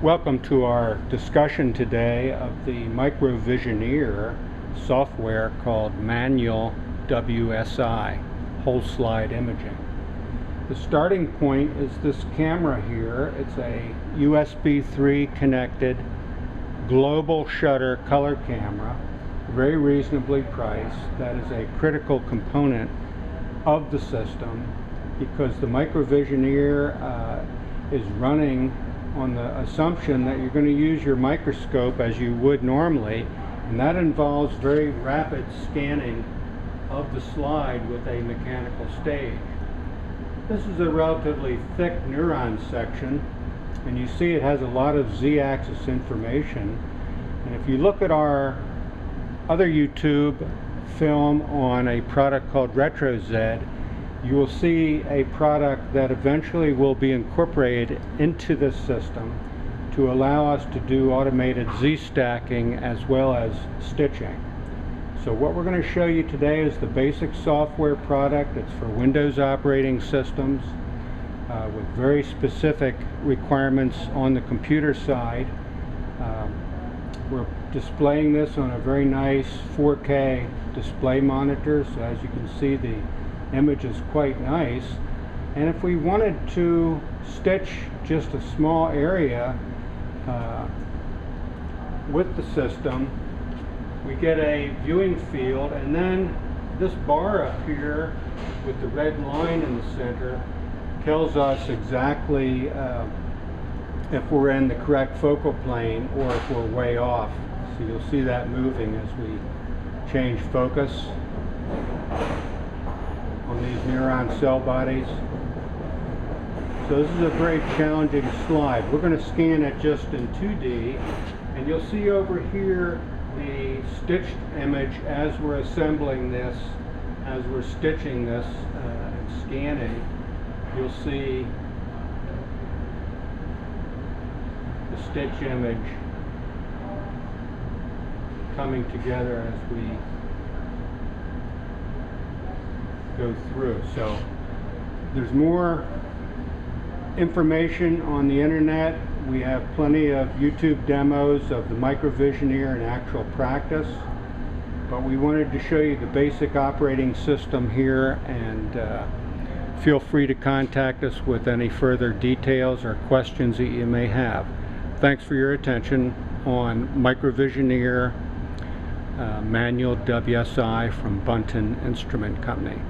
Welcome to our discussion today of the MICROVISIONEER software called manualWSI, whole slide imaging. The starting point is this camera here. It's a USB 3 connected global shutter color camera, very reasonably priced. That is a critical component of the system because the MICROVISIONEER is running on the assumption that you're going to use your microscope as you would normally, and that involves very rapid scanning of the slide with a mechanical stage. This is a relatively thick neuron section, and you see it has a lot of z-axis information. And if you look at our other YouTube film on a product called RetroZ, you will see a product that eventually will be incorporated into this system to allow us to do automated Z-stacking as well as stitching. So what we're going to show you today is the basic software product. It's for Windows operating systems with very specific requirements on the computer side. We're displaying this on a very nice 4K display monitor, so as you can see, the image is quite nice. And if we wanted to stitch just a small area with the system, we get a viewing field, and then this bar up here with the red line in the center tells us exactly if we're in the correct focal plane or if we're way off. So you'll see that moving as we change focus on these neuron cell bodies. So this is a very challenging slide. We're going to scan it just in 2D, and you'll see over here the stitched image as we're assembling this, as we're stitching this and scanning. You'll see the stitch image coming together as we go through. So there's more information on the internet. We have plenty of YouTube demos of the MICROVISIONEER in actual practice, but we wanted to show you the basic operating system here, and feel free to contact us with any further details or questions that you may have. Thanks for your attention on MICROVISIONEER manualWSI from Bunton Instrument Company.